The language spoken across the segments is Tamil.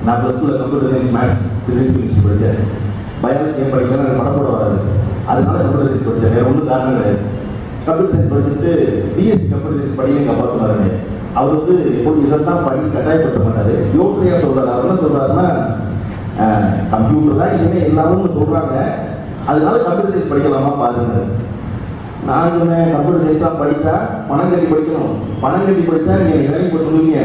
நான் ப்ளஸ் டூவில் computer science maths physics chemistry படித்தேன். பயாலஜி ஏன் படிக்கலாம், எனக்கு படம் போட வராது, அதனால கம்ப்யூட்டர் சயின்ஸ் படித்தேன். வேறு ஒன்றும் காரணம் கிடையாது. கம்ப்யூட்டர் சயின்ஸ் படிச்சுட்டு பிஎஸ்சி கம்ப்யூட்டர் சயின்ஸ் படிக்க எங்கள் அப்பா சொன்னாருங்க. அவர் வந்து எப்போது இதெல்லாம் பண்ணி கட்டாயப்படுத்த மாட்டார், யோசனையாக சொல்கிறார். அவர் என்ன சொல்கிறாருன்னா, கம்ப்யூட்டர் தான் இனிமேல் எல்லாரும் சொல்கிறாங்க, அதனால கம்ப்யூட்டர் சயின்ஸ் படிக்கலாமா பாருங்க. நான் சொன்னேன், கம்ப்யூட்டர் சயின்ஸாக படித்தா பணம் கட்டி படிக்கணும், பணம் கட்டி படித்தா நீங்கள் இறங்கி போய் சொல்லுவீங்க,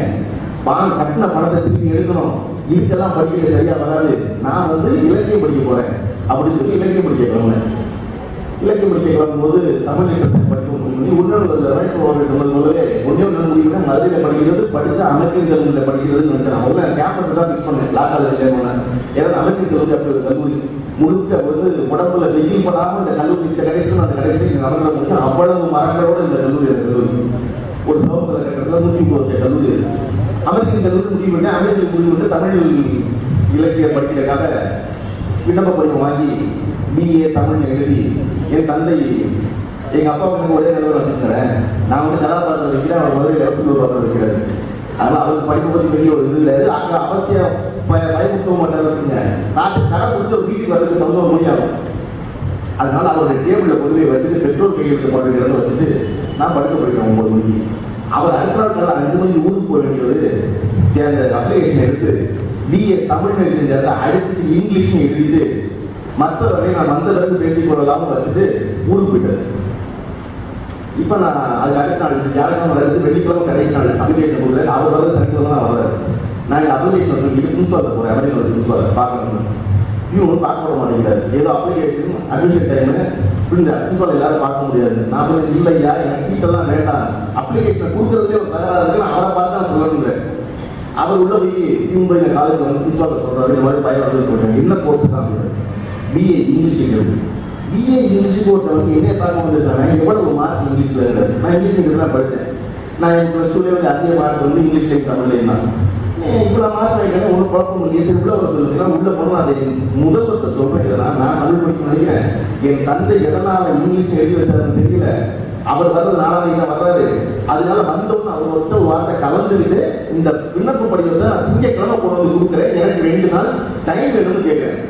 பணம் கட்டின பணத்தை திருப்பி எடுக்கணும், இதுக்கெல்லாம் படிக்க சரியாக வராது, நான் வந்து இலக்கியம் படிக்க போகிறேன் அப்படின்னு சொல்லி இலக்கியம் படிக்க கிளம்புனேன். இலக்கியம் படிக்க கிளம்பும்போது தமிழ் லிட்டரேச்சர் படிக்க முடியும். சொன்னது போலவே ஒன்றே ஒன்று முடியும்னா மதுரையில் படிக்கிறது, படித்தா அமெரிக்கன் கல்லூரியில் படிக்கிறதுன்னு நினைச்சேன். முதல்ல கேம்பஸ் தான் ஃபிக்ஸ் பண்ணேன், லா காலேஜ் சேர்ந்தேன். ஏன்னா அமெரிக்கன் கல்லூரி அப்படி ஒரு கல்லூரி முழுக்க வந்து உடம்புல வெயில் படாமல் இந்த கல்லூரி இந்த கடைசி அந்த கடைசி நடந்துட முடியும். அவ்வளவு மரங்களோட இந்த கல்லூரி ஒரு சமூக கட்டத்தில் 130 கல்லூரி இருக்கு. அமெரிக்கன் கல்லூரி முடிவு பண்ணி அமெரிக்கன் முடிவு பண்ணி தமிழ் இலக்கியம் படிக்கிறதுக்காக விண்ணப்ப படிவம் வாங்கி பிஏ தமிழ் எழுதி என் தந்தை எங்கள் அப்பா வந்து ஒரே நிலவில் வச்சுருக்கிறேன். நான் வந்து கதாபாத்திரம் வைக்கிறேன், அவர் முதல்ல எவசூர் பாத்திரம் வைக்கிறாரு. அதனால் அவருக்கு படிப்பு பற்றி பெரிய ஒரு இது இல்லை. அங்கே அவசியம் பயமுத்துவ மாட்டார் வச்சுங்க. நாட்டுக்கு கடை கொடுத்து ஒரு வீட்டுக்கு வரதுக்கு தகுந்த முடியாது. அதனால அவருடைய டேபிளில் கொண்டு போய் வச்சுட்டு பெட்ரோல் கையெழுத்து போடுறதுன்னு வச்சுட்டு நான் படிக்க போயிட்டேன் 9 மணிக்கு. அவர் அடுத்த நாள் 5 மணிக்கு ஊருக்கு போக வேண்டியது அந்த அப்ளிகேஷன் எடுத்து பிஏ தமிழ் எழுதிட்டு அடிச்சுட்டு இங்கிலீஷும் எழுதிட்டு மற்றவரை நான் வந்த பிறகு பேசிக் கொள்ளலாம்னு வச்சுட்டு ஊருக்கு போயிட்டேன். இப்போ நான் அதுக்கு அடுத்த நாள் வியாழக்கிழமை வருது, வெள்ளிக்கிழமை கடைசி நாள் அப்ளிகேஷன் கொடுக்குறேன். அவர் வரது சனிக்கிழமை தான் வர்றாரு. நான் எங்கள் அப்ளிகேஷன் வந்து பிரின்ஸ்பாலில் போகிறேன், அமெரிக்கன் பிரின்ஸ்பாலில் பார்க்கணும். இவங்க பார்க்க போட மாட்டேங்கிறாரு. ஏதோ அப்ளிகேஷன் அட்மிஷன் டைமு பிரின்ஸ்பால் எல்லாரும் பார்க்க முடியாது. நான் வந்து இல்லையா எனக்கு சீட்டெல்லாம் வேண்டாம், அப்ளிகேஷன் கொடுக்குறதே ஒரு தகராறு இருக்குன்னு அவரை பார்த்து தான் சொல்லணுங்கிறேன். அவர் உள்ள போய் இவங்க எங்கள் காலேஜ் வந்து பிரின்ஸ்பால் சொல்கிறாரு, இந்த மாதிரி பையன் வந்து போயிட்டாங்க. என்ன கோர்ஸ் தான் பிஏ இங்கிலீஷ் இருக்கு. பிஏ இங்கிலீஷ் போட்டவங்க என்னைய பார்க்க வந்துருக்காங்க, எவ்வளவு மார்க் இங்கிலீஷில் இருக்காரு. நான் இங்கிலீஷ் தான் படித்தேன். நான் என் ப்ளஸ் டூலேயே வந்து அதிக மார்க் வந்து இங்கிலீஷ்லேயும் தமிழ்லேயும் தான். இவ்வளோ மார்க் வாங்கிட்டேன், ஒன்றும் குழப்பம் முடியாது. இவ்வளோ சொல்லுங்கன்னா உள்ளே போனோம். அதை முதல்வர்கிட்ட சொல்கிறேன், இதெல்லாம் நான் தமிழ் படிக்க நினைக்கிறேன். என் தந்தை எதனால் இங்கிலீஷ் எழுதி வச்சாருன்னு தெரியல. அவர் வர்றது 4 நாள் வர்றாரு. அதனால வந்தோம்னு அவர் ஒருத்த வார்த்தை கலந்துக்கிட்டு இந்த விண்ணப்ப படிக்கிறத திங்கக்கிழமை கொண்டு வந்து கொடுக்குறேன், எனக்கு 2 நாள் டைம் வேணும்னு கேட்குறேன்.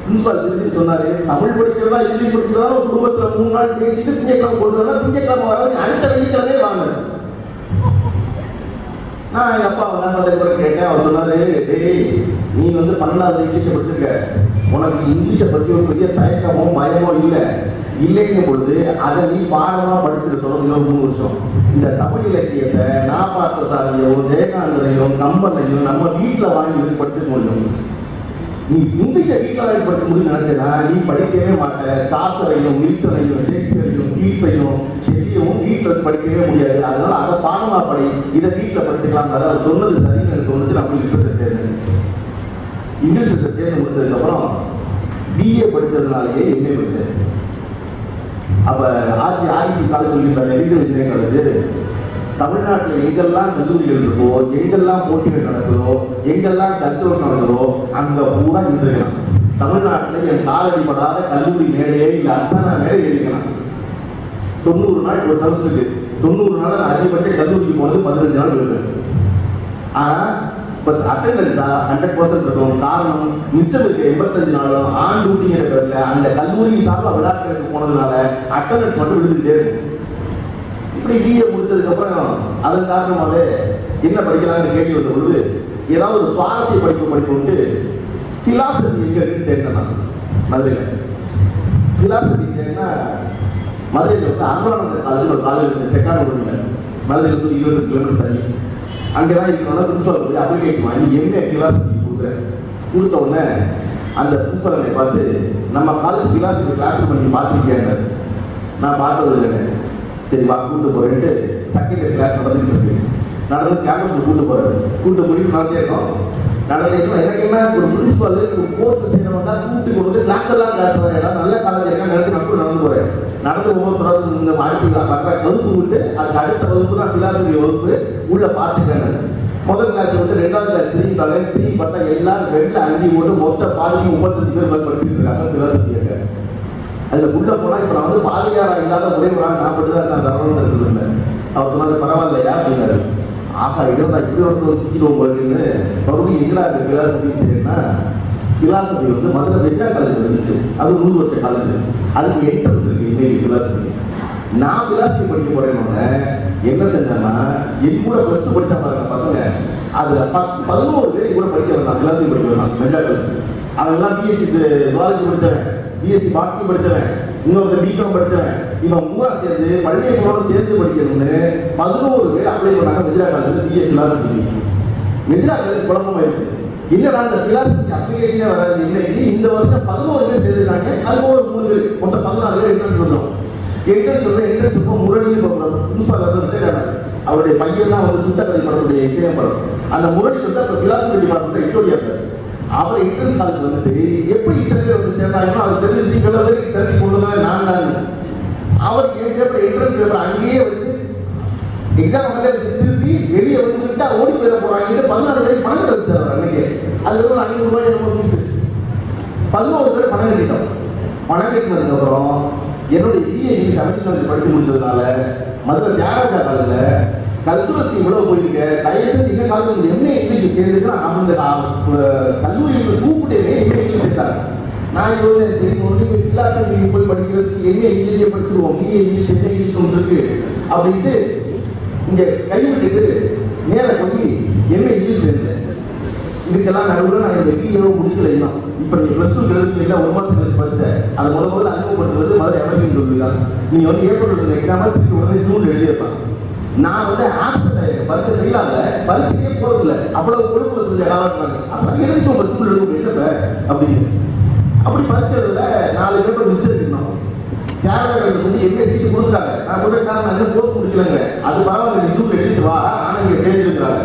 பிரின்சிபால் திருப்பி சொன்னாரு, தமிழ் படிக்கிறதா இங்கிலீஷ் படிக்கிறதா ஒரு குடும்பத்தில் 3 நாள் பேசிட்டு திங்கக்கிழமை கொண்டு வரலாம், திங்கக்கிழமை வராது, அடுத்த வெள்ளிக்கிழமே வாங்க. நான் எங்கள் அப்பா வந்தாங்க கேட்டேன். அவர் சொன்னாரு, டேய் நீ வந்து 12வது இங்கிலீஷை படிச்சிருக்க, உனக்கு இங்கிலீஷை பற்றி ஒரு பெரிய தயக்கமோ பயமோ இல்லைங்கும் பொழுது அதை நீ பாடமாக படிச்சிருக்கணும். இன்னொரு 3 வருஷம் இந்த தமிழ் இலக்கியத்தை நான் பார்த்த சாதியும் ஜெயகாந்தனையும் கம்பனையும் நம்ம வீட்டில் வாங்கி படிச்சுக்க முடியும். நீ இங்கிலீஷை வீட்டில் வாங்கி படிக்க முடியும் நினைச்சேன்னா நீ படிக்கவே மாட்டேன். காசரையும் மில்டனையும் ஷேக்ஸ்பியரையும் கீல்ஸையும் செல்லியும் வீட்டில் படிக்கவே முடியாது. அதனால அதை பாடமா படி, இதை வீட்டில் படிச்சுக்கலாம். அதாவது சொன்னது சரின்னு எனக்கு தோணுச்சு. நான் லிட்டரேச்சர் சேர்ந்தேன். இங்கிலீஷ் சேர்ந்து முடிச்சதுக்கப்புறம் பிஏ படித்ததுனாலேயே எம்ஏ படித்தேன். அப்போ ஆர்சி காலேஜ் சொல்லியிருந்தாங்க, எடிக்கல் இன்ஜினியரிங் காலேஜ். தமிழ்நாட்டில் எங்கெல்லாம் கல்லூரிகள் இருக்கோ, எங்கெல்லாம் போட்டிகள் நடக்குதோ, எங்கெல்லாம் கல்ச்சுரல் நடக்குதோ அங்கே பூரா இருக்கலாம். தமிழ்நாட்டில் என் காலடிப்படாத கல்லூரி மேடையே இல்லை, அத்தனை மேடை இருக்கலாம். 90 நாள் ஒரு செமஸ்டருக்கு 90 நாள் நான் அதிகபட்ச கல்லூரிக்கு போனது 15 நாள் இருக்கு. ஆனால் இப்போ அட்டெண்டன்ஸா 100% இருக்கும். காரணம் மிச்சம் இருக்க 85 நாளும் ஆண் டியூட்டிங்கிற பேர்ல அந்த கல்லூரியின் சார்பாக விழாக்களுக்கு போனதுனால அட்டெண்டன்ஸ் மட்டும் விழுந்துட்டே இருக்கும். இப்படி பிஏ முடிச்சதுக்கு அப்புறம் அதன் காரணமாகவே என்ன படிக்கலாம்னு கேள்வி வந்த பொழுது ஏதாவது ஒரு சுவாரஸ்ய படிப்பு பிலாசபி எங்க இருக்குன்னு தேடினேன். மதுரையில் பிலாசபி தேடினா மதுரையில் வந்து அன்பரானந்த காலேஜ் ஒரு காலேஜ் செக்கானூரில் மதுரையில் வந்து 20 கிலோமீட்டர் தள்ளி அங்கேதான் இருக்கணும்னா பிரின்சிபால் போய் அப்ளிகேஷன் வாங்கி என்ன பிலாசபி கொடுத்த உடனே அந்த பிரின்சிபாலை பார்த்து நம்ம காலேஜ் பிலாசபி கிளாஸ் பண்ணி பார்த்துருக்கேன். நான் பார்த்தது இல்லைங்க. சரி வா கூட்டு போறேன்ட்டு செகண்ட் இயர் கிளாஸ் நடந்துட்டு இருக்கு. நடந்து கேம்பஸ் கூட்டு போயிட்டு நடந்தே இருக்கோம். எனக்கு என்ன ஒரு பிரின்சிபால் கோர்ஸ் செய்யறவங்க தான் கூட்டி கொண்டு கிளாஸ் எல்லாம் காட்டுறாங்க. நல்ல காலேஜ் இருக்கா நடந்து நடந்து போறேன். நடந்து ஒவ்வொரு சொல்றது இந்த வாழ்க்கையில் வகுப்பு விட்டு அதுக்கு அடுத்த வகுப்பு தான் பிலாசபி வகுப்பு உள்ள பார்த்துக்காங்க. முதல் கிளாஸ் வந்து 2வது கிளாஸ் திரும்பி பார்த்தா எல்லாரும் வெளில அங்கி போட்டு மொத்த பாதிக்கு 35 பேர் படிச்சுட்டு இருக்காங்க பிலாசபியாக. அதில் உள்ள போனால் இப்போ நான் வந்து பாதியாராக இல்லாத ஒரே ஒரு ஆள் நான் மட்டும் தான் நான் தரணும்னு இருந்தேன். அவர் சொன்னாரு பரவாயில்லையா அப்படின்னாரு. ஆகா இருந்தா இப்படி ஒருத்தர் சிக்கிடுவோம் போறீங்கன்னு மறுபடியும் எங்கடா இருக்கு பிலாசபி தெரியும்னா, பிலாசபி வந்து மதுரை வெஜ்ஜா காலேஜ் இருந்துச்சு. அது 100 வருஷ காலேஜ். அதுக்கு என்ட்ரன்ஸ் இருக்கு இன்னைக்கு பிலாசபி. நான் பிலாசபி படிக்க போறேன்னு என்ன செஞ்சேன்னா, என் கூட +2 படிச்சா பாருங்க பசங்க, அதுல 11 பேர் கூட படிக்க வரலாம், பிலாசபி படிக்க வரலாம் வெஜ்ஜா காலேஜ். அவெல்லாம் பிஎஸ்சி ஜுவாலஜி படிச்சவன், பிஎஸ்சி பாட்னி படிச்சவன், இன்னொரு பிகாம் படிச்சவன், இவன் பூரா சேர்ந்து பள்ளிக்கூடம் சேர்ந்து படிக்கணும்னு 11 பேர் அப்ளை பண்ணாங்க வெஜ்ஜா காலேஜ் பிஏ பிலாசபி. வெஜ்ஜா காலேஜ் குழப்பமாயிருச்சு. இல்லைனா அந்த பிலாசபி அப்ளிகேஷனே வராது. இன்னைக்கு இந்த வருஷம் 11 பேர் சேர்ந்துருக்காங்க. அதுக்கு ஒரு 3 பேர் மொத்தம் 14 பேர் என்ட்ரன்ஸ் வந்தோம். என்ட்ரன்ஸ் முரளின்னு சொல்றாங்க. அவருடைய பையன் தான் வந்து சுத்தகதை படத்துடைய இசையம் படம். அந்த முரளி வந்து அப்ப பிலாசபி டிபார்ட்மெண்ட் ஹெச்ஓடியா இருக்காரு. அவர் என்ட்ரன்ஸ் காலேஜ் வந்துட்டு எப்படி இத்தனை பேர் வந்து சேர்ந்தாங்கன்னா அது தெரிஞ்சு திரட்டி கொண்டு தான் நான் அவர் பேப்பர் என்ட்ரன்ஸ் பேப்பர் அங்கேயே வச்சு எக்ஸாம் திருத்தி வெளியே வந்துட்டு ஓடி போயிட போறாங்க. 14 பேர் பணம் வச்சார் அன்னைக்கு. அதுக்கப்புறம் 500 ரூபாய் என்னமோ ஃபீஸ். 11 பேர் பணம் கட்டிட்டோம். பணம் கட்டினதுக்கு அப்புறம் என்னுடைய பிஏ இங்கிலீஷ் அமெரிக்கன் படித்து முடிச்சதுனால மதுரை தியாகராஜா காலேஜில் கல்ச்சுரல்ஸ் இவ்வளவு போயிருக்க தயவுசெய்து எங்க காலேஜ் எம்ஏ இங்கிலீஷ் சேர்ந்துட்டு அந்த கல்லூரியில் கூப்பிட்டே எம்ஏ இங்கிலீஷ் சேர்த்தாங்க. நான் இது சரி ஒன்று போய் பிலாசபி போய் படிக்கிறதுக்கு எம்ஏ இங்கிலீஷே படிச்சிருவோம், பிஏ இங்கிலீஷ் எம்ஏ இங்கிலீஷ் ஒன்று இருக்கு அப்படின்ட்டு இங்க கைவிட்டுட்டு நேர போய் எம்ஏ இங்கிலீஷ் சேர்ந்தேன். இதுக்கெல்லாம் நடுவில் நான் என்னுடைய பிஏவோ முடிக்கல. இன்னும் இப்போ நீங்க +2 எழுதுறீங்களா, 1 மாசம் கழிச்சு படித்தேன். அதை முதல்ல அறிமுகப்படுத்துறது மதுரை எமர்ஜென்சி சொல்லி தான். நீங்க வந்து ஏப்ரல் எக்ஸாம்பிள் திருப்பி உடனே ஜூன் எழுதியிருப்பான். நான் வந்து ஆப்சென்ட் பரிசு ஃபெயிலாக பரிசுக்கே போறதில்லை. அவ்வளவு பொறுப்பு செஞ்ச காலத்தாங்க. அப்ப எழுதி உங்க ஸ்கூல் எழுத அப்படின்னு அப்படி பரிசையில் 4 பேப்பர் மிச்சம் இருக்கணும். தியாகராஜர்களுக்கு வந்து எம்ஏ சீட்டு கொடுத்தாங்க. நான் சொல்றேன் சார் நான் இன்னும் கோர்ஸ் முடிக்கலங்க. அது பரவாயில்ல, நீ ஜூன் எழுதிட்டு வா, ஆனா இங்க சேர்ந்துருக்கிறாங்க.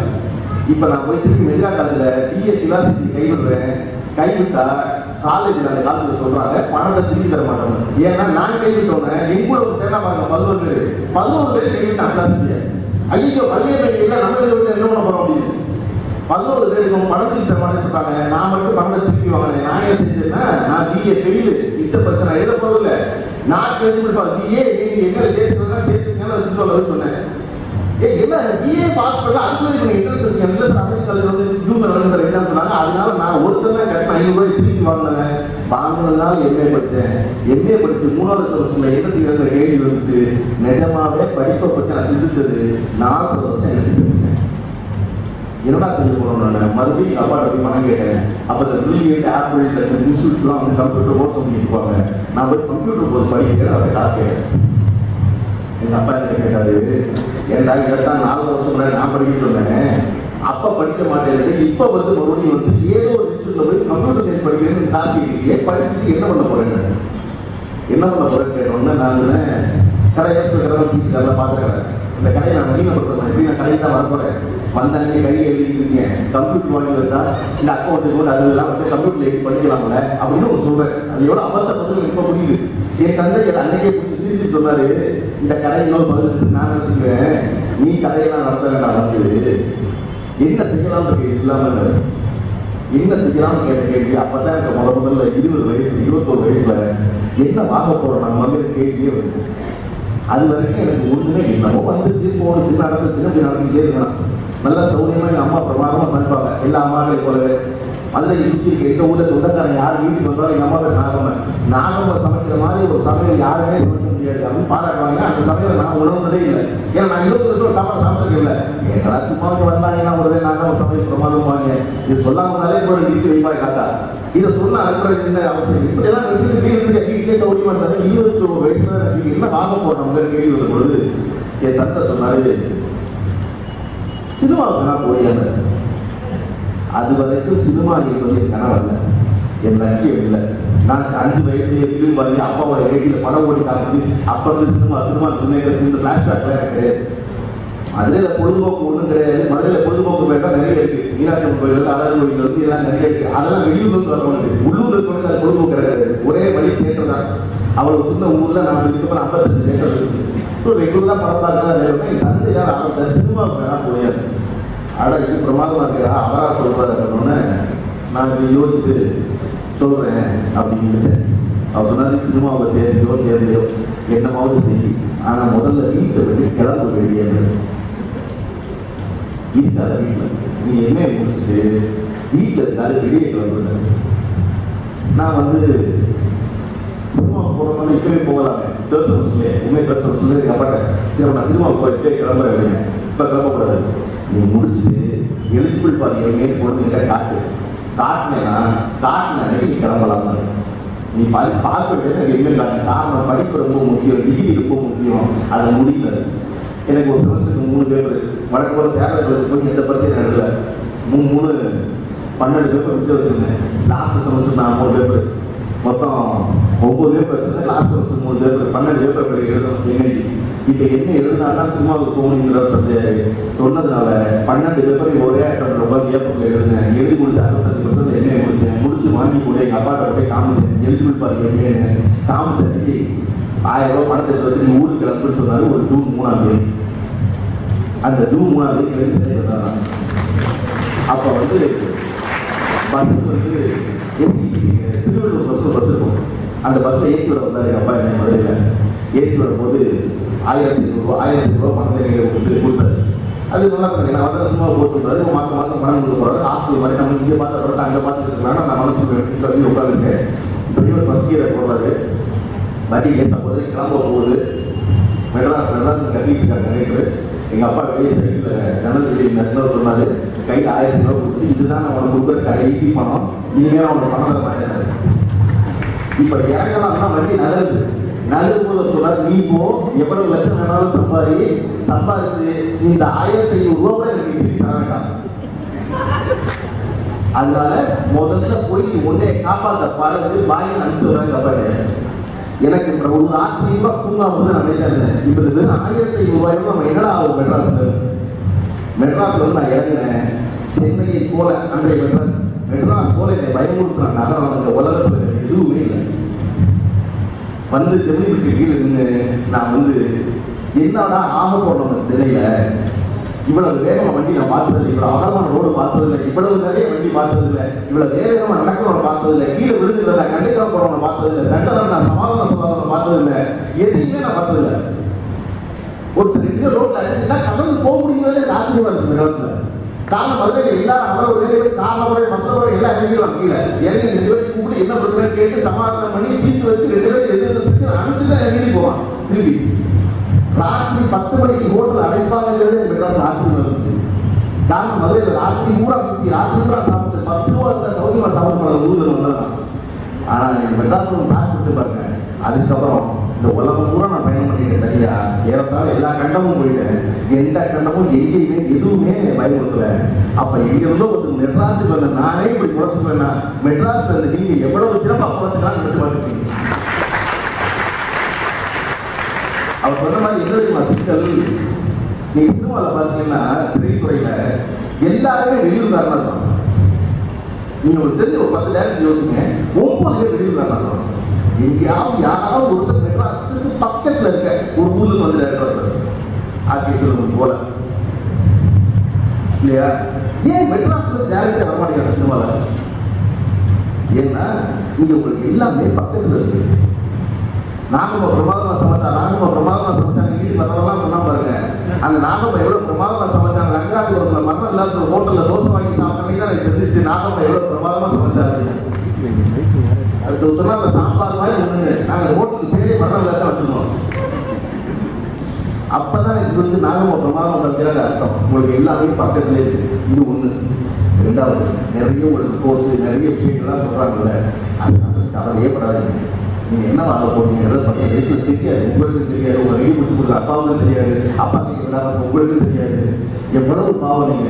இப்ப நான் போய் திருப்பி மெகா காலேஜில் பிஏ பிலாசபி கைவிடுறேன். கைவிட்டா காலேஜில் அந்த காலத்தில் சொல்றாங்க பணத்தை திருப்பி தர மாட்டாங்க. ஏன்னா நான் கைவிட்டோன்னே என் கூட ஒரு சேர்ந்தா பாருங்க 11 பேர் கைவிட்டான் பிலாசபியை. ஐயோ பள்ளியை கைவிட்டா நம்ம என்ன பண்ண போறோம் அப்படின்னு 11 பேர் பணத்துக்கு தர மாட்டேன்னு சொல்றாங்க. நான் மட்டும் பணத்தை திருப்பி வாங்கினேன். நான் என்ன செஞ்சேன்னா, நான் பிஏ ஃபெயிலு, மிச்ச பிரச்சனை எழுத போதில்லை, நான் பிஏ எங்களை சேர்த்துக்கலாம் சொல்ல சொன்னேன். என்ன பிஏ பாஸ் பண்ண அதுக்குள்ள இன்ட்ரெஸ்ட் இல்லை சார், அமெரிக்காவில் வந்து ஜூன் சார் எக்ஸாம் சொன்னாங்க. அதனால நான் ஒருத்தர் கட்டின 500 ரூபாய் திருப்பி வாங்கினேன். வாங்கினதுனால எம்ஏ படித்தேன். எம்ஏ படிச்சு 3வது செமஸ்டர்ல என்ன செய்யறது கேள்வி வந்துச்சு. நிஜமாவே படிப்பை பற்றி நான் சிந்திச்சது 4 வருஷம் எனக்கு சிந்திச்சேன். என்னடா தெரிஞ்சு போனோம். நான் மறுபடியும் அப்பா போய் பணம் கேட்டேன். அப்போ இந்த பிரில்லியன்ட் ஆப்பிள் இன்ஸ்டியூட்லாம் வந்து கம்ப்யூட்டர் கோர்ஸ் பண்ணிட்டு இருப்பாங்க. நான் போய் கம்ப்யூட்டர் கோர்ஸ் படிக்கிறேன். அதை காசு கேட்டேன். எங்க அப்பா என்ன கேட்டாரு, ஏன்டா கேட்டால் 4 வருஷம் நான் படிக்க சொன்னேன், அப்ப படிக்க மாட்டேன், இப்ப வந்து மறுபடியும் வந்து ஏதோ ஒரு இன்ஸ்டியூட்ல போய் கம்ப்யூட்டர் சயின்ஸ் படிக்கிறேன்னு காசு கேட்கிறீங்க, படிச்சுட்டு என்ன பண்ண போறேன் கேட்டோம்னா நான் கடையை பார்த்துக்கிறேன். இந்த கடையை நான் மீன் பண்றேன். எப்படி நான் கடையை தான் வரப்போறேன். வந்த அன்னைக்கு கையை எழுதிக்கிறீங்க, கம்ப்யூட்டர் வாங்கி வச்சா இந்த அக்கௌண்ட் கூட அதெல்லாம் வந்து கம்ப்யூட்டர்ல எழுதி படிக்கலாம்ல அப்படின்னு ஒரு சொல்றேன். அது எவ்வளவு அபத்த பதில் இப்ப புரியுது. என் தந்தை அன்னைக்கே புரிஞ்சு சிரிச்சு சொன்னாரு, இந்த கடை இன்னொரு பதில் நான் நடத்திக்குவேன், நீ கடையெல்லாம் நடத்த வேண்டாம், வந்து என்ன செய்யலாம் இல்லாம என்ன செய்யலாம்னு கேட்ட கேள்வி. அப்பதான் எனக்கு முதல்ல 20 வயசு 21 வயசுல என்ன வாங்க போறோம் நம்ம வந்து கேள்வியே வந்துச்சு. அது வரைக்கும் எனக்கு ஒண்ணுமே என்னமோ வந்துச்சு போனுச்சு நடந்துச்சுன்னு அப்படி நடந்துக்கிட்டே இருக்கலாம். நல்லா சௌரியமா எங்க அம்மா பிரமாதமா சமைப்பாங்க. எல்லா அம்மாக்களை போலவே மதுரை சுற்றி இருக்க எங்க ஊர்ல சொந்தக்காரன் யார் வீட்டுக்கு வந்தாலும் எங்க அம்மா பேர் நாகம்மா சமைக்கிற மாதிரி ஒரு சமையல் யாருமே சமைக்க முடியாது அப்படின்னு பாராட்டுவாங்க. அந்த சமையலை நான் உணர்ந்ததே இல்லை. ஏன்னா நான் 20 வருஷம் சாப்பிட்றதுக்கு இல்லை. ஏன்னா சும்மா வந்தாங்கன்னா உடனே நாகம்மா சமையல் பிரமாதம் இது சொல்லாமனாலே கூட வீட்டு வைப்பாய் காத்தா. இதை சொன்னா அதுக்கு என்ன அவசியம். இப்படி எல்லாம் வீட்டிலே சௌரியமா இருந்தாலும் 21 வயசுல என்ன வாங்க போறோம் கேள்வி வரும் பொழுது என் தந்தை சொன்னாரு, சினிமாவுக்கு நான் போயிடுறேன். அது வரைக்கும் சினிமா என்பது என் கனவல்ல, என் லட்சியம் இல்லை. நான் 5 வயசுல film பண்ணி அப்பாவோட ரேடியில் படம் ஓடி காமிச்சு அப்ப வந்து சினிமா இந்த பிளாஷ்பேக்லாம் எனக்கு கிடையாது. மதுரையில பொழுதுபோக்கு ஒன்றும் கிடையாது. மதுரையில பொழுதுபோக்கு வேண்டாம் நிறைய இருக்கு. மீனாட்சி கோயில், அழகு கோயில் வந்து இதெல்லாம் நிறைய இருக்கு. அதெல்லாம் வெளியூர்ல இருந்து வரவங்க, உள்ளூர்ல இருக்கவங்க அது பொழுதுபோக்கு கிடையாது. ஒரே வழி தியேட்டர் தான். அவ்வளவு சின்ன ஊர்ல நான் இருக்க 55 தியேட்டர் இருந்துச்சு. ரெகுலரா படம் பார்த்தா தந்தை தான் ஆரம்பிச்சேன். சினிமாவுக்கு வேணா போயாது. ஆனா இது பிரமாதமா இருக்கிறா அவரா சொல்றாருன்னு நான் யோசிச்சுட்டு சொல்றேன் அப்படின்னு. அவர் சொன்னாரு, சினிமாவை சேர்ந்தையோ என்னமாவது செய்யும், ஆனா முதல்ல வீட்டை விட்டு கிளம்ப வேண்டியது. இருக்காத வீட்டில் நீ என்ன முடிச்சுட்டு வீட்டில் இருக்காது வெளியே கிளம்புறேன். நான் வந்து சினிமா போகிறோம்னா இப்பவே போகலாமே தேர்ட் ஹவுஸ்லேயே உண்மை தேர்ட் ஹவுஸ்ல எங்கள் அப்பாட்ட சரி நான் சினிமா போயிட்டு கிளம்புறேன் அப்படின்னு. இப்போ கிளம்பக்கூடாது, நீ முடிச்சுட்டு எலிஜிபிள் பார்த்து மேல் போடுறதுக்கிட்ட காட்டினேன்னா நீ கிளம்பலாம். நீ பார்க்க வேண்டியது எம்எல் காரணம் படிப்பு ரொம்ப முக்கியம், டிகிரி ரொம்ப முக்கியம். அதை முடியல. எனக்கு ஒரு செமஸ்டருக்கு 3 பேப்பர் வழக்கு போகிற தேர்தல் போய் எந்த பரிசையும் நடக்கல. 12 பேப்பர் வச்சு வச்சுருந்தேன். லாஸ்ட் செமஸ்டர் நான் 3 பேப்பர், மொத்தம் 9 பேப்பர் வச்சுருந்தேன். லாஸ்ட் செமஸ்டர் 3 பேப்பர், 12 பேப்பர் எழுதணும். என்னைக்கு இப்போ என்ன எழுதினா சினிமாவுக்கு போகணுங்கிறத சொன்னதுனால 12 பேப்பரையும் ஒரே ஆட்டம் ரொம்ப ஏப்பத்தில் எழுதினேன். எழுதி முடிச்சு 65% என்ன முடிச்சேன். முடிச்சு வாங்கி கூட எங்கள் அப்பாட்ட போய் காமிச்சேன். எலிஜிபிள் பார்த்து எப்படின்னு காமிச்சேன். 1000 ரூபா பணத்தை வச்சு நீ ஊருக்கு கிளம்புன்னு சொன்னாரு. ஒரு ஜூன் 3ஆம் தேதி, அந்த ஜூன் 3ஆம் தேதி வெளியே வந்தாங்க. அப்போ வந்து பஸ் வந்து எஸ்சிபிசி திருவள்ளூர் பஸ் இருக்கும். அந்த பஸ்ஸை ஏற்றி விட வந்தார் எங்கள் அப்பா என்னை மதுரையில். ஏற்றி வரும்போது 1500 ரூபா பணத்தை கொடுத்தாரு. அது நல்லா இருக்கு. நான் வந்து சும்மா போட்டுருந்தாரு. மாதம் பணம் கொடுக்க போகிறாரு. ஹாஸ்டல் மாதிரி நம்ம இங்கே பார்த்த படத்தை அங்கே பார்த்துட்டு இருக்கலாம். நான் மனசு சொல்லி உட்காந்துருக்கேன். டிரைவர் பஸ் கீரை போடுறாரு. வண்டி ஏற்ற போது கிளம்ப போகுது. மெட்ராஸ் கட்டிட்டு இருக்காங்க கண்டக்டர். எங்கள் அப்பா வெளியே சைக்கிள் ஜன்னல் வெளியே நட்டம் சொன்னார். கையில் 1000 ரூபா கொடுத்து இதுதான் நான் உனக்கு கொடுக்குற கடைசி பணம், இனிமேல் அவனுக்கு பணம் தர மாட்டேன். இப்போ இறங்கலாம் தான் வண்டி நகரும் போது சொன்னார், நீ போ எவ்வளவு லட்சம் வேணாலும் சம்பாதிச்சு இந்த 1500 ரூபா கூட எனக்கு திருப்பி தர வேண்டாம். அதனால முதல்ல போய் நீ ஒன்னே காப்பாற்ற பாருங்க பாயின்னு அனுப்பிச்சு வராங்க. அப்பாரு எனக்கு ஒரு ரூபா தூங்கா வந்து நான் நினைச்சேன். இப்போ இது 1500 ரூபாய்க்கு நம்ம என்னடா ஆகும் மெட்ராஸ் வந்து நான் இறங்கினேன். சென்னையை போல அன்றைய மெட்ராஸ் போல என்னை பயமுறுத்தின நகரம் அந்த உலகத்தில் எதுவுமே இல்லை. வந்து சென்னைக்கு கீழே நின்று நான் வந்து என்னடா ஆக போனோம் சென்னையில. இவ்வளவு வேகமா வண்டி நான் பார்த்ததில்லை, இவ்வளவு அகலமான ரோடு பார்த்ததில்லை, இவ்வளவு நிறைய வண்டி பார்த்ததில்லை, இவ்வளவு வேகமா நடக்கிறவனை பார்த்ததில்லை, கீழே விழுந்துக்கிறத கண்டிப்பாக போறவனை பார்த்ததில்லை, சட்டதான் நான் சமாதானம் சொல்லாதவனை பார்த்ததில்லை, எதையுமே நான் பார்த்ததில்லை. ஒருத்தர் 2 ரோட்ல கடந்து போக முடியுங்கிறதே ஆச்சரியமா இருக்கு மெட்ராஸ்ல. காரணம் மதுரை எல்லாரும் அவ்வளவு வேலை காரணமுறை மசோரை எல்லாம் இறங்கிடுவாங்க. கீழே இறங்கி 2 பேரும் கூப்பிட்டு என்ன பிரச்சனை கேட்டு சமாதானம் பண்ணி தீர்த்து வச்சு 2 பேரும் எதிர்த்து பிரச்சனை அனுப்பிச்சுதான் இறங்கி போவான். திருப்பி ராத்திரி 10 மணிக்கு ஹோட்டல் அடைப்பாங்கிறதே மெட்ராஸ் ஆச்சரியமா இருந்துச்சு. காரணம் மதுரையில் ராத்திரி பூரா சுற்றி ராத்திரி பூரா சாப்பிட்டு 10 ரூபா இருந்தால் சௌகரியமா சாப்பிட்டு ஊரில் வந்தாதான். ஆனால் மெட்ராஸ் ஒரு பேக் கொடுத்து பாருங்க. அதுக்கப்புறம் இந்த உலகம் பூரா நான் பயணம் பண்ணிட்டேன். சரியா ஏறத்தாழ எல்லா கண்டமும் போயிட்டேன். எந்த கண்டமும் எங்கேயுமே எதுவுமே பயன்படுத்தல. அப்ப இங்க இருந்தோ ஒரு மெட்ராஸுக்கு வந்த நானே இப்படி குறைச்சுவேன்னா மெட்ராஸ் வந்து நீங்க எவ்வளவு சிறப்பாக குறைச்சுக்கலாம் நினைச்சு பார்த்துருக்கீங்க. அவர் சொன்ன மாதிரி என்ன சிக்கல், நீங்க சினிமாவில் பார்த்தீங்கன்னா திரைத்துறையில எல்லாருமே வெளியூர்காரனா இருப்பாங்க. நீங்க ஒரு தெரிஞ்ச ஒரு 10 டேரக்டர் யோசிங்க, 9 பேர் வெளியூர்காரனா இருப்பாங்க. எங்கேயாவது யாராவது ஒருத்தர் மெட்ராஸுக்கு பக்கத்தில் இருக்க ஒரு ஊருக்கு வந்து டேரக்டர் ஆர்கேஸ்வரன் போல இல்லையா? ஏன் மெட்ராஸ்ல டேரக்டர் வரமாட்டேங்கிறாங்க சினிமாவில்? ஏன்னா இங்க உங்களுக்கு எல்லாமே பக்கத்தில் இருக்கு. நாகம்மா பிரமாதமா சமைச்சாங்க வீட்டுக்கு வரவெல்லாம் சொன்னா பாருங்க. அந்த நாகம்மா எவ்வளவு பிரமாதமா சமைச்சாங்க. ரங்கராஜபுரத்துல மரணம் இல்லாத ஒரு ஹோட்டல்ல தோசை வாங்கி சாப்பிட்டீங்கன்னா எனக்கு தெரிஞ்சிச்சு நாகம்மா எவ்வளவு பிரமாதமா சமைச்சாங்க. அதுக்கு சொன்னா அந்த சாம்பார் மாதிரி ஒண்ணுங்க. நாங்க ஹோட்டலுக்கு பேரே மரணம் இல்லாத வச்சிருந்தோம். அப்பதான் எனக்கு புரிஞ்சு நாகம்மா பிரமாதமா சமைக்கிறாங்க அர்த்தம். உங்களுக்கு எல்லாமே பக்கத்திலே இருக்கு. இது ஒண்ணு. 2வது நிறைய உங்களுக்கு கோர்ஸ் நிறைய விஷயங்கள்லாம் சொல்றாங்கல்ல, அது கவலையே படாதீங்க. நீங்க என்ன வாங்க போறீங்க தெரியாது. உங்களுக்கு தெரியாது, உங்க வெளியே முடிச்சு கொடுக்க அப்பாவுக்கும் தெரியாது, அப்பா கேட்க உங்களுக்கு தெரியாது. எவ்வளவு பாவம்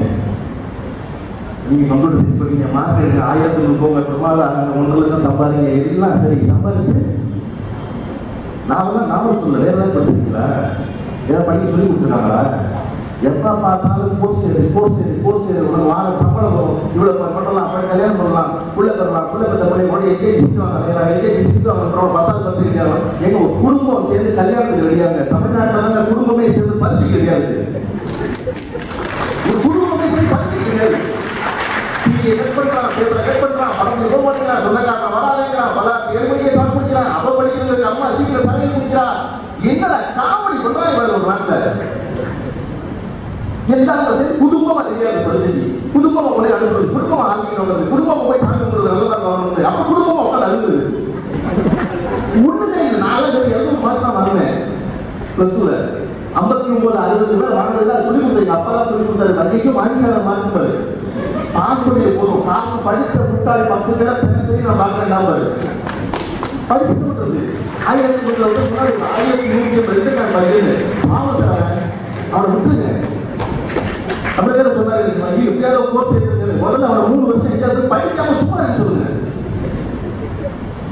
நீங்க கம்ப்யூட்டர் சயின்ஸ் பண்ணீங்க, மார்க் எடுங்க, 1000 போங்க, பிரமாதம் 1 தான் சம்பாதிங்க, எல்லாம் சரி சம்பாதிச்சு நாம சொல்ல வேற ஏதாவது படிச்சிருக்கீங்களா? ஏதாவது படிக்க சொல்லி கொடுத்துருக்காங்களா? எப்ப பார்த்தாலும் கோர்ஸ் உனக்கு வார சம்பளம் வரும், இவ்வளவு பண்ணலாம், அப்புறம் கல்யாணம் பண்ணலாம், புள்ள பெற்ற பிள்ளை எங்கேஜ் வாங்க 10வது பத்திரிக்கை எங்க ஒரு குடும்பம் சேர்ந்து கல்யாணத்துக்கு ரெடியாங்க. தமிழ்நாட்டில் தாங்க குடும்பமே சேர்ந்து பத்திரிக்கை கிடையாது. ஒரு குடும்பமே சேர்ந்து பத்திரிக்கை கிடையாது. என்னடா காமெடி பண்றாங்க ஒரு நாட்டில். எல்லாரும் சரி குடும்பமா தெரியாது படிச்சு குடும்பமா போய் அனுப்புறது குடும்பமா ஆரம்பிக்கிறது குடும்பமா போய் சாப்பிடுறது நல்லதான் கவர்மெண்ட் அப்ப குடும்பமா உட்காந்து அழுகுது ஒண்ணுமே இல்லை. நாலு எதுவும் மாதிரி தான் வருவேன் பிளஸ் டூல 59 60 பேர் வாங்குறதா சொல்லி கொடுத்தாங்க. அப்பதான் சொல்லி கொடுத்தாரு வகைக்கும் வாங்கிக்காத மாற்றுப்பாரு பாஸ் பண்ணி போதும் காரணம் படிச்ச முட்டாளி 10 பேரை தினசரி நான் பார்க்கிறேன் படிச்சு கொடுத்தது 1150 ஆமாம் சார் அவனை விட்டுருங்க அப்படி வேற சொன்னாரு எப்படியாவது கோர்ஸ் எடுத்துருக்காரு முதல்ல அவனை 3 வருஷம் எங்கேயாவது படிக்காம சும்மா சொல்லுங்க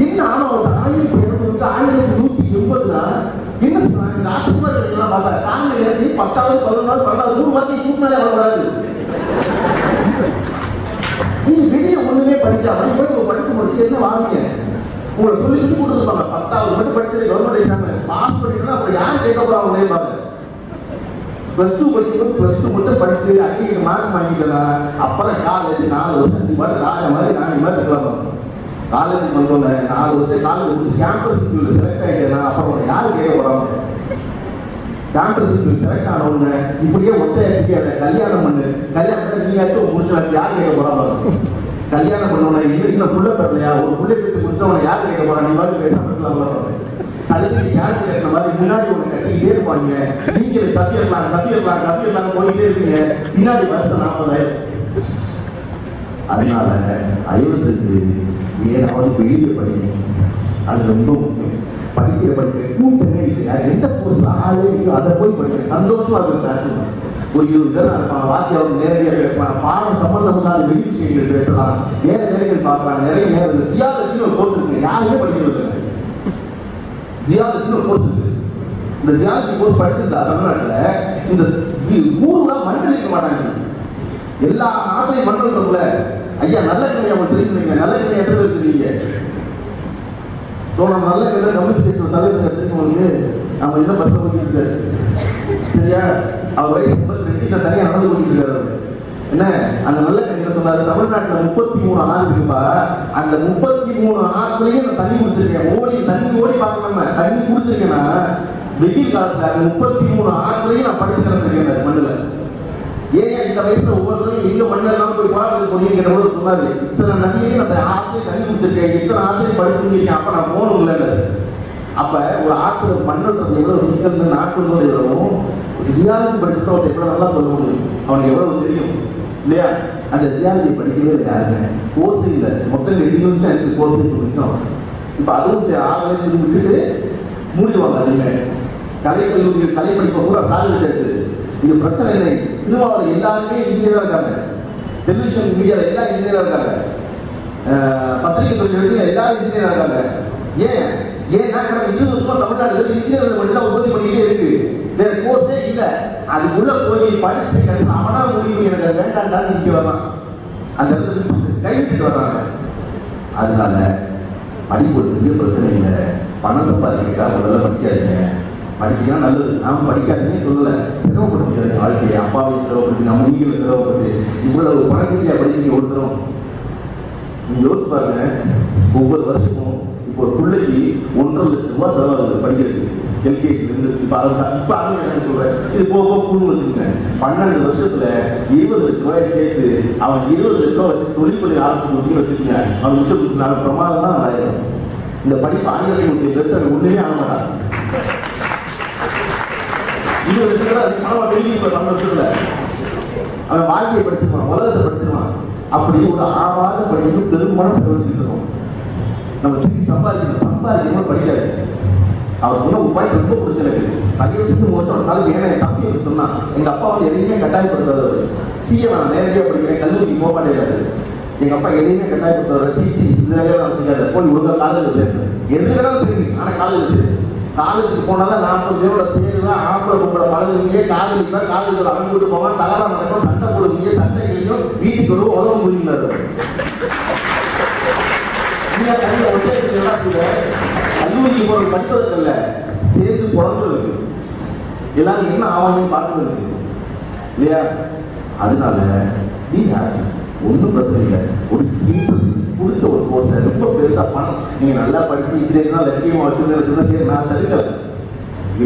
என்ன ஆனா ஒரு 1280 என்ன சொன்னாங்க ஆசிரியர் கிடைக்கலாம் பார்த்தா காரணம் எழுதி 10வது 11வது 12வது 3 வருஷம் கூட்டினாலே அவ்வளவு வராது. நீங்க வெளியே ஒண்ணுமே படிக்காம இவ்வளவு படிச்சு முடிச்சு என்ன வாங்கிங்க உங்களை சொல்லி சொல்லி கொடுத்துருப்பாங்க 10வது மட்டும் படிச்சது கவர்மெண்ட் எக்ஸாம் பாஸ் பண்ணிட்டா அப்புறம் யாரும் கேட்க போறாங்க பாருங்க. பிளஸ் 2 படிக்கும்போது பிளஸ் 2 மட்டும் படிச்சு அன்னைக்கு மார்க் வாங்கிக்கலாம் அப்புறம் காலேஜ் 4 வருஷம் நீ மாதிரி ராஜ மாதிரி நான் மாதிரி இருக்கலாம். காலேஜுக்கு வந்தோன்னே 4 வருஷம் காலேஜ் கேம்பஸ் இன்டர்வியூல செலக்ட் ஆகிட்டேன்னா அப்புறம் யாரு கேட்க போறாங்க. கேம்பஸ் இன்டர்வியூ செலக்ட் ஆனவங்க இப்படியே ஒத்தையாச்சு அதை கல்யாணம் பண்ணு கல்யாணம் நீயாச்சும் முடிச்சாச்சு யார் கேட்க போறாங்க. கல்யாணம் பண்ணவன இன்னும் புள்ள பெறலையா ஒரு புள்ளை பெற்று முடிச்சவனை யார் கேட்க போறாங்க. நீ மாதிரி பேசலாம் கழுத்துக்கு யாருக்கு கேட்கிற மாதிரி முன்னாடி ஒண்ணு கட்டிக்கிட்டே இருப்பாங்க. நீங்க கத்தியெல்லாம் போயிட்டே இருக்கீங்க பின்னாடி வருஷம் 40,000. அதனால அயவு செஞ்சு ஏதாவது வெளியே படிக்கணும். அது ரொம்ப முக்கியம். படிக்கிற கூட்டமே இல்லையா எந்த கோர்ஸ் ஆளே இல்லையோ அதை போய் படிக்கிறேன் சந்தோஷமா இருக்கு. பேசணும் ஒரு 20 பேர் இருப்பான் வாத்தியாவும் நேரடியாக பேசலாம் பாடம் சம்பந்தப்படாத வெளி விஷயங்கள் பேசலாம் வேற வேலைகள் பார்க்கலாம் நிறைய நேரம் ஜியாலஜின்னு ஒரு கோர்ஸ் இருக்கு யாருமே படிக்கிறது இல்லை. ஜியாலஜின்னு ஒரு கோர்ஸ் இருக்கு. இந்த ஜியாலஜி கோர்ஸ் படிச்சிருந்தா தமிழ்நாட்டில் இந்த ஊர்லாம் மண்ணில் இருக்க மாட்டாங்க. எல்லா நாட்டையும் மண்ணுல ஐயா நல்ல கண்ணி அவங்க தெரிஞ்சுங்க நல்ல கண்ணி எத்தனை பேர் தெரியுங்க நல்ல கண்ண கம்யூனிஸ்ட் தலைவர் தெரிஞ்சவங்களுக்கு நம்ம என்ன பஸ் போயிட்டு இருக்காரு சரியா அவர் வயசு 52 தனியாக நடந்து போயிட்டு இருக்காரு. என்ன அந்த நல்ல கண்ணி சொன்னாரு தமிழ்நாட்டில் 33 ஆறு இருக்குப்பா அந்த 33 ஆறுலையும் தண்ணி குடிச்சிருக்கேன் ஓடி தண்ணி ஓடி பார்க்கணும் தண்ணி குடிச்சிருக்கேன்னா வெயில் காலத்துல அந்த 33 ஆறுலையும் நான் படிச்சு கிடந்திருக்கேன் மண்ணுல. ஏன் இந்த வயசுல ஒவ்வொருத்தரும் எங்க மண்ணெல்லாம் போய் பார்க்கறது கொண்டீங்கிற போது சொன்னாரு இத்தனை நதியையும் அந்த ஆற்றையும் தண்ணி குடிச்சிருக்கேன் இத்தனை ஆற்றையும் படிச்சுருக்கேன் அப்ப நான் போகணும் இல்லை. அப்ப ஒரு ஆற்று மண்ணுன்றது எவ்வளவு சிக்கல் நாட்டு போது எவ்வளவும் ஜியாலஜி படிச்சுட்டு அவன் எவ்வளவு நல்லா சொல்ல முடியும் அவனுக்கு எவ்வளவு தெரியும் இல்லையா. அந்த ஜியாலஜி படிக்கவே இருக்காருங்க கோர்ஸ் இல்லை மொத்தம் 2 நிமிஷம் எனக்கு கோர்ஸ் முடிக்கும். இப்ப அதுவும் 6 வயசு விட்டுட்டு மூடிடுவாங்க. அதுமே கலை கல்லூரி கலை படிப்பை பூரா சாதிச்சாச்சு. இது பிரச்சனை இல்லை. சினிமாவில் எல்லாருமே இன்ஜினியரா இருக்காங்க டெலிவிஷன் மீடியாவில் எல்லாம் இன்ஜினியரா இருக்காங்க பத்திரிகை துறையில் எல்லாரும் இன்ஜினியரா இருக்காங்க. ஏன்னா 20 வருஷமா தமிழ்நாடு இன்ஜினியர் மட்டும் தான் உற்பத்தி பண்ணிக்கிட்டே இருக்கு. வேற கோர்ஸே இல்லை. அதுக்குள்ள போய் படிச்சு அவனா முடிவு எனக்கு வேண்டாண்டான்னு நிக்க வரலாம் அந்த இடத்துல கைவிட்டு வர்றாங்க. அதனால படிப்பு ஒரு பெரிய பிரச்சனை இல்லை. பணம் சம்பாதிக்கிறா முதல்ல படிக்காதீங்க படிச்சுன்னா நல்லது. நாம படிக்காதீங்கன்னு சொல்லல சிரமப்படுத்திக்காதீங்க வாழ்க்கையை அப்பாவையும் சிரமப்படுத்தி நம்ம நீங்களும் சிரமப்பட்டு இவ்வளவு பணக்கிட்டியா படிக்க ஒருத்தரும் நீங்க யோசிச்சு பாருங்க. ஒவ்வொரு வருஷமும் இப்போ ஒரு பிள்ளைக்கு 1.5 லட்சம் ரூபாய் செலவாகுது படிக்கிறதுக்கு எல்கேஜில இருந்து இப்ப என்ன சொல்றேன் இது போக கூடு வச்சுங்க 12 வருஷத்துல 20 லட்சம் ரூபாய் சேர்த்து அவன் 20 லட்சம் ரூபாய் வச்சு தொழில் பண்ணி ஆரம்பிச்சு வச்சுக்கங்க அவன் மிச்சம் கொடுத்து பிரமாதம் தான் ஆயிடும். இந்த படிப்பு 1000 பேருக்கு அது ஒண்ணுமே ஆக மாட்டாங்க. 20 லட்சம் அது பணமா வெளியே நம்ம வச்சுக்கல அவன் வாழ்க்கையை படிச்சிருவான் உலகத்தை படிச்சிருவான். அப்படி ஒரு ஆவாத படிப்பு பெரும்பாலும் செலவழிச்சுட்டு இருக்கோம். நம்ம திருப்பி சம்பாதிக்கணும் படிக்காது. அவர் சொன்ன ஒரு பாயிண்ட் ரொம்ப பிடிச்சிருக்கு. 5 வருஷத்துக்கு மோசம் நாளைக்கு ஏன்னா என் தம்பி வந்து சொன்னா எங்க அப்பா வந்து எதையுமே கட்டாயப்படுத்தாதவர். சிஏ நான் நேரடியாக படிக்கிறேன் கல்லூரிக்கு போக மாட்டேங்கிறாரு. எங்க அப்பா எதையுமே கட்டாயப்படுத்தாதவர். சிசி இந்த வேலையை நான் செய்யாத போய் ஒழுங்காக காலேஜில் சேர்ந்தேன் எது வேணாலும் சரி ஆனால் காலேஜ் சேரு காலேஜுக்கு போனாதான் 40 பேரோட சேருவேன் ஆம்பளை பொம்பளை பழகுவீங்க காலேஜுக்கு காலேஜோட அனுப்பிட்டு போவான் தகவல் நடக்கும் சண்டை போடுவீங்க சண்டை கிடைக்கும் வீட்டுக்கு ஒரு உதவ முடியுங்க. கல்லூரிக்கு போற படிப்பதற்கல்ல சேர்ந்து குழந்தைகளுக்கு எல்லாரும் என்ன ஆவாங்கன்னு பார்க்கறது இல்லையா. அதனால ஒன்றும் பிரச்சனை இல்லை. ஒரு பிடிச்ச ஒரு கோர்ஸ் ரொம்ப பெருசா பணம் நீங்க நல்லா படிச்சு இன்ஜினியரிங் லட்சியமா வச்சிருந்தா சரி நான் தடுக்கல.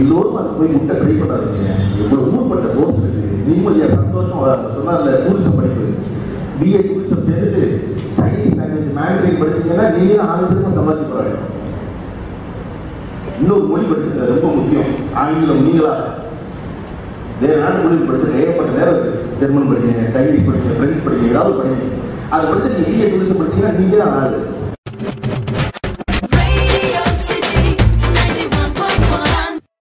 எல்லோரும் அது போய் முட்டை ட்ரை பண்ணாதீங்க. எவ்வளவு ஊர்பட்ட கோர்ஸ் இருக்கு நிம்மதியாக வருஷம் சொன்னார்ல டூரிசம் படிப்பு, பிஏ டூரிசம் சேர்ந்து சைனீஸ் லாங்குவேஜ் மேண்ட்ரின் படிச்சீங்கன்னா நீங்களும் ஆங்கிலத்துக்கும் சம்பாதிக்க போறாங்க. இன்னொரு மொழி படிச்சது ரொம்ப முக்கியம். ஆங்கிலம் நீங்களா வேற நாட்டு மொழி படிச்சது ஏகப்பட்ட நேரம் இருக்கு. ஜெர்மன் படிக்கிறீங்க, சைனீஸ் படிக்கிறீங்க, பிரெஞ்சு படிக்கிறீங்க, ஏதாவது படிக்கிறீங்க. அதை படிச்சு நீங்க பிஏ டூரிசம் படிச்சீங்கன்னா நீங்களே ஆளு.